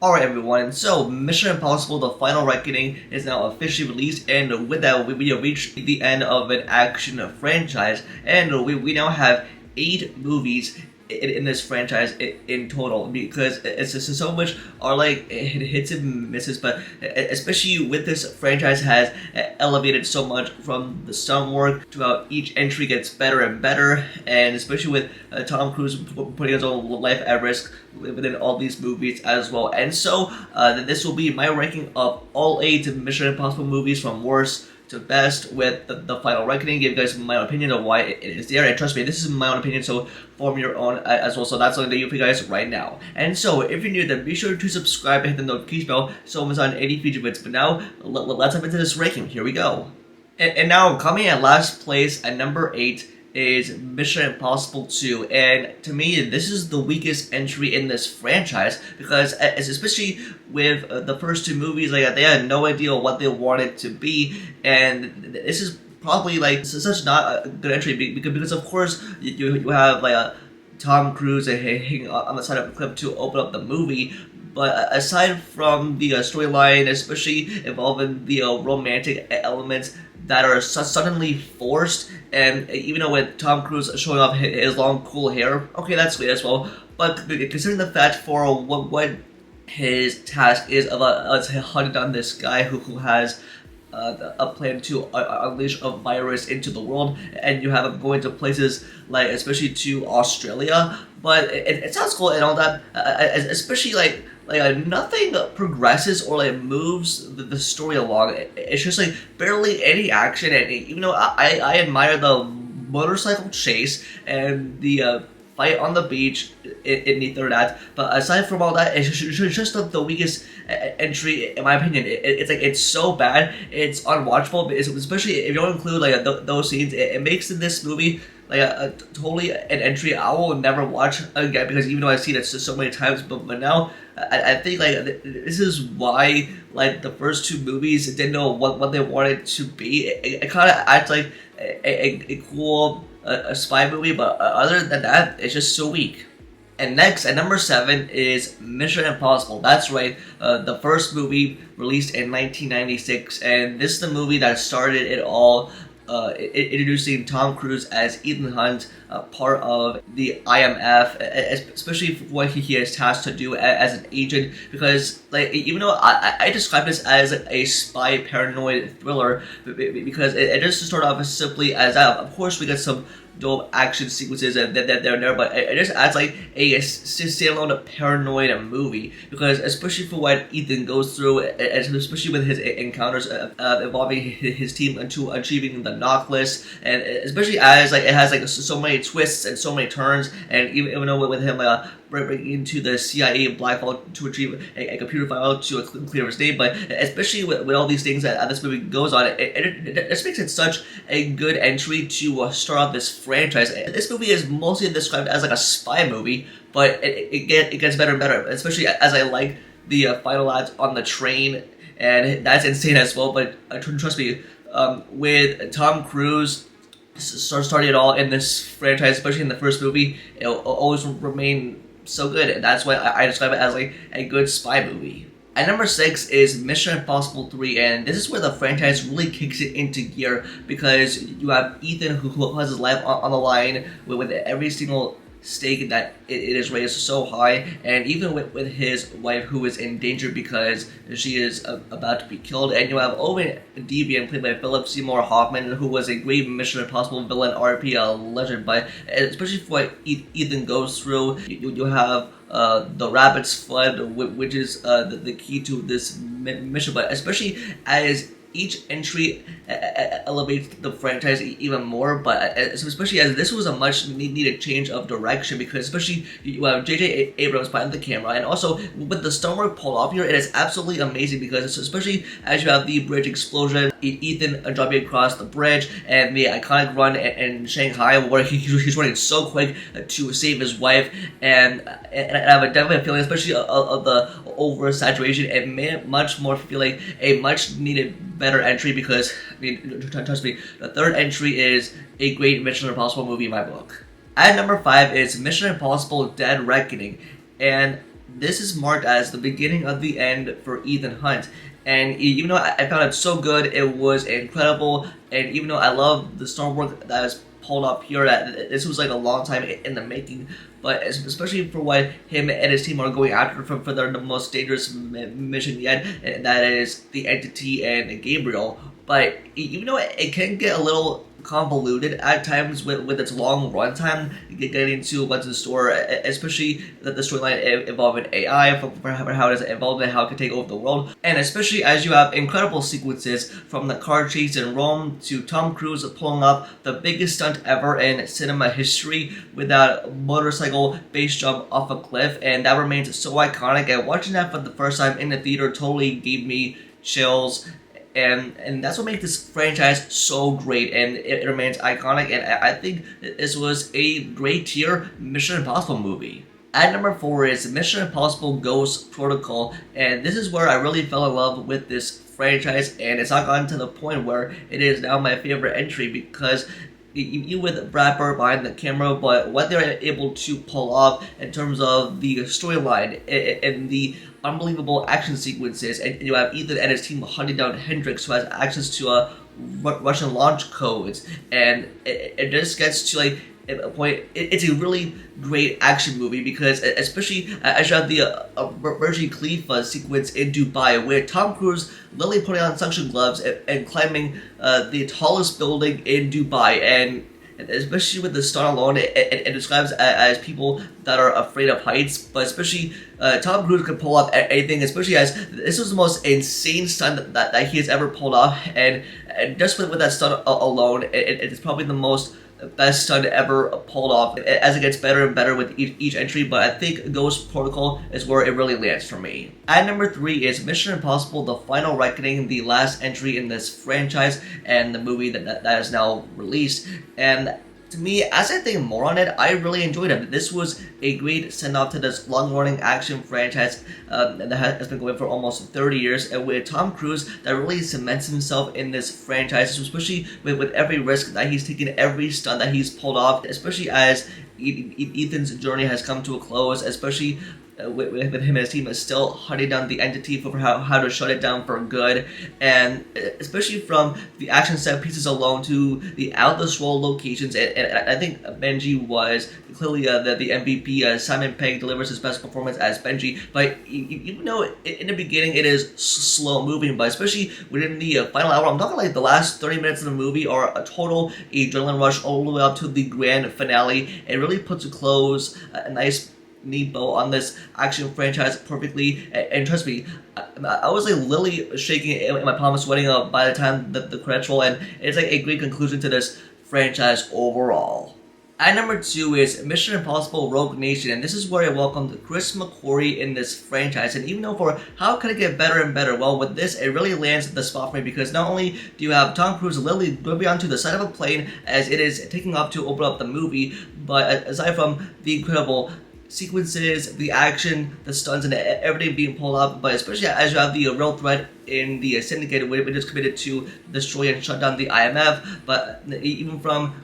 Alright everyone, so Mission Impossible The Final Reckoning is now officially released, and with that we have reached the end of an action franchise, and we now have 8 movies in this franchise in total, because it's just so much are like it hits and misses, but especially with this franchise has elevated so much from the stunt work to how each entry gets better and better, and especially with Tom Cruise putting his own life at risk within all these movies as well. And so this will be my ranking of all 8 Mission Impossible movies from worst to best, with the Final Reckoning. Give you guys my opinion of why it is there, and trust me, this is my own opinion, so form your own as well. So that's what I'm going to do for you guys right now. And so if you're new, then be sure to subscribe and hit the notification bell so I'm on any future videos. But now let's hop into this ranking. Here we go. And now coming at last place at number 8 is Mission Impossible 2, and to me this is the weakest entry in this franchise, because especially with the first 2 movies, like they had no idea what they wanted to be, and this is probably like such not a good entry because of course you have like a Tom Cruise hanging on the side of a cliff to open up the movie. But aside from the storyline, especially involving the romantic elements that are suddenly forced, and even though with Tom Cruise showing off his long, cool hair, okay, that's sweet as well. But considering the fact for what his task is of hunting down this guy who has a plan to unleash a virus into the world, and you have him going to places like, especially to Australia. But it sounds cool and all that, especially like nothing progresses or like moves the story along. It's just like barely any action, and even though I admire the motorcycle chase and the fight on the beach in the third act, but aside from all that, it's just the weakest entry in my opinion. It's like it's so bad, it's unwatchable, especially if you don't include like those scenes. It makes this movie like a totally an entry I will never watch again, because even though I've seen it so many times, but now I think like this is why like the first 2 movies didn't know what they wanted to be. It kind of acts like a cool a spy movie, but other than that, it's just so weak. And next, at number 7 is Mission Impossible. That's right, the first movie released in 1996, and this is the movie that started it all, introducing Tom Cruise as Ethan Hunt, part of the IMF, especially for what he is tasked to do as an agent. Because like, even though I describe this as a spy paranoid thriller, because it just started off as simply as that. Of course, we get some dope action sequences that they're there, but it just adds like a standalone paranoid movie, because especially for what Ethan goes through, and especially with his encounters involving his team into achieving the knock list, and especially as like it has like so many twists and so many turns, and even though with him breaking into the CIA black vault to retrieve a computer file to clear his name, but especially with all these things that this movie goes on, it just makes it such a good entry to start off this franchise. This movie is mostly described as like a spy movie, but it gets better and better, especially as I like the final act on the train, and that's insane as well. But trust me, with Tom Cruise starting it all in this franchise, especially in the first movie, it'll always remain so good, and that's why I describe it as like a good spy movie. At number 6 is Mission Impossible 3, and this is where the franchise really kicks it into gear, because you have Ethan who has his life on the line with every single stake that it is raised so high, and even with his wife who is in danger because she is about to be killed. And you have Owen Devian, played by Philip Seymour Hoffman, who was a great Mission Impossible villain, RP legend, but especially for what Ethan goes through, you have the rabbit's flood, which is the key to this mission, but especially as each entry elevates the franchise even more, but especially as this was a much needed change of direction, because especially you have J.J. Abrams behind the camera, and also with the stunt work pulled off here, it is absolutely amazing, because especially as you have the bridge explosion, Ethan jumping across the bridge, and the iconic run in Shanghai where he's running so quick to save his wife, and I have a definitely a feeling, especially of the oversaturation, it made it much more feel like a much needed better entry, because I mean, trust me, the third entry is a great Mission Impossible movie in my book. At number 5 is Mission Impossible Dead Reckoning, and this is marked as the beginning of the end for Ethan Hunt. And even though I found it so good, it was incredible. And even though I love the stunt work that was pulled up here, that this was like a long time in the making. But especially for what him and his team are going after for their most dangerous mission yet, and that is the Entity and Gabriel. But even though it can get a little convoluted at times with its long runtime, getting into what's in store, especially the storyline involving AI, for how it's involved and how it can take over the world, and especially as you have incredible sequences from the car chase in Rome to Tom Cruise pulling up the biggest stunt ever in cinema history with that motorcycle base jump off a cliff, and that remains so iconic. And watching that for the first time in the theater totally gave me chills. And that's what makes this franchise so great, and it remains iconic, and I think this was a great tier Mission Impossible movie. At number 4 is Mission Impossible Ghost Protocol, and this is where I really fell in love with this franchise, and it's not gotten to the point where it is now my favorite entry, because you with Brad Bird behind the camera, but what they're able to pull off in terms of the storyline and the unbelievable action sequences, and you have Ethan and his team hunting down Hendrix, who has access to Russian launch codes, and it just gets to like a point. It's a really great action movie, because especially as you have the Burj Khalifa sequence in Dubai, where Tom Cruise literally putting on suction gloves and climbing the tallest building in Dubai, and especially with the stunt alone, it describes as people that are afraid of heights, but especially Tom Cruise can pull off anything, especially as this was the most insane stunt that he has ever pulled off, and just with that stunt alone, it's probably the best stunt ever pulled off, as it gets better and better with each entry. But I think Ghost Protocol is where it really lands for me. At number 3 is Mission Impossible The Final Reckoning, the last entry in this franchise, and the movie that is now released. And to me, as I think more on it, I really enjoyed it. This was a great send-off to this long-running action franchise that has been going for almost 30 years, and with Tom Cruise that really cements himself in this franchise, especially with every risk that he's taken, every stunt that he's pulled off, especially as Ethan's journey has come to a close, especially with him and his team is still hunting down the Entity for how to shut it down for good, and especially from the action set pieces alone to the out-the-scroll locations, and I think Benji was clearly the MVP. Simon Pegg delivers his best performance as Benji, but even though in the beginning it is slow moving, but especially within the final hour, I'm talking like the last 30 minutes of the movie are a total adrenaline rush all the way up to the grand finale. It really puts a close, a nice neat bow on this action franchise perfectly, and trust me, I was like literally shaking in my palms, sweating by the time the credits roll, and it's like a great conclusion to this franchise overall. At number 2 is Mission Impossible Rogue Nation, and this is where I welcomed Chris McQuarrie in this franchise. And even though for how can it get better and better, well, with this, it really lands at the spot for me, because not only do you have Tom Cruise literally going onto the side of a plane as it is taking off to open up the movie, but aside from the incredible sequences, the action, the stunts, and everything being pulled up, but especially as you have the real threat in the Syndicate, which is committed to destroy and shut down the IMF, but even from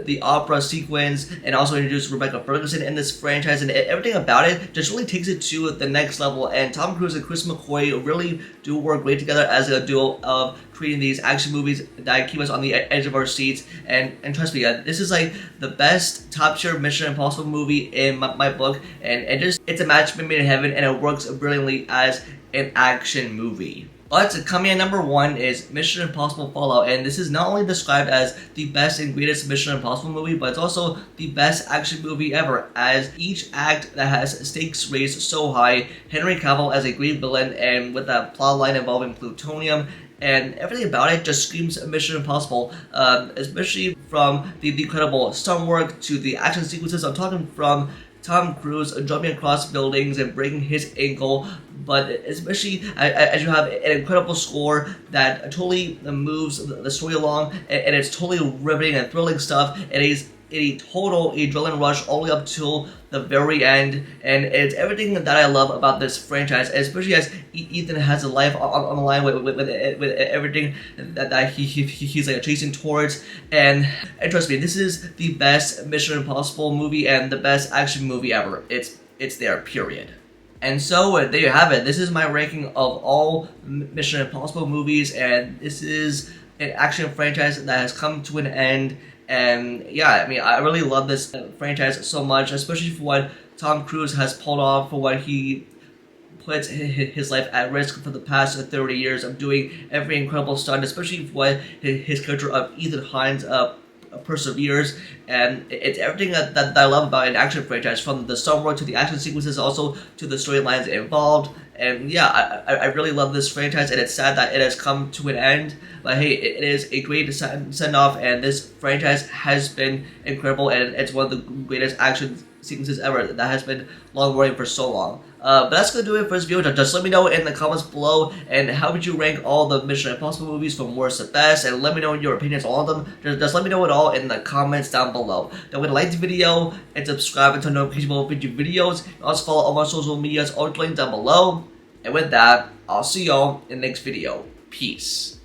the opera sequence, and also introduce Rebecca Ferguson in this franchise, and everything about it just really takes it to the next level. And Tom Cruise and Chris McQuarrie really do work great together as a duo of creating these action movies that keep us on the edge of our seats. And trust me, this is like the best top tier Mission Impossible movie in my book, and it's a match made in heaven, and it works brilliantly as an action movie. But coming in number 1 is Mission Impossible Fallout, and this is not only described as the best and greatest Mission Impossible movie, but it's also the best action movie ever, as each act that has stakes raised so high. Henry Cavill as a great villain, and with that plot line involving plutonium, and everything about it just screams Mission Impossible, especially from the incredible stunt work to the action sequences. I'm talking from Tom Cruise jumping across buildings and breaking his ankle, but especially as you have an incredible score that totally moves the story along, and it's totally riveting and thrilling stuff. It is a total adrenaline rush all the way up till the very end, and it's everything that I love about this franchise, especially as Ethan has a life on the line with everything that he's like chasing towards, and trust me, this is the best Mission Impossible movie and the best action movie ever. It's there, period. And so there you have it. This is my ranking of all Mission Impossible movies, and this is an action franchise that has come to an end. And yeah, I mean, I really love this franchise so much, especially for what Tom Cruise has pulled off, for what he puts his life at risk for the past 30 years of doing every incredible stunt, especially for what his character of Ethan Hines perseveres. And it's everything that I love about an action franchise, from the stunt work to the action sequences, also to the storylines involved. And yeah, I really love this franchise, and it's sad that it has come to an end. But hey, it is a great send off, and this franchise has been incredible, and it's one of the greatest action sequences ever that has been long running for so long. But that's gonna do it for this video. Just let me know in the comments below, and how would you rank all the Mission Impossible movies from worst to best, and let me know your opinions on all of them. Just let me know it all in the comments down below. Don't forget to like the video and subscribe and turn notifications for future videos. Also follow all my social medias, all linked down below. And with that, I'll see y'all in the next video. Peace.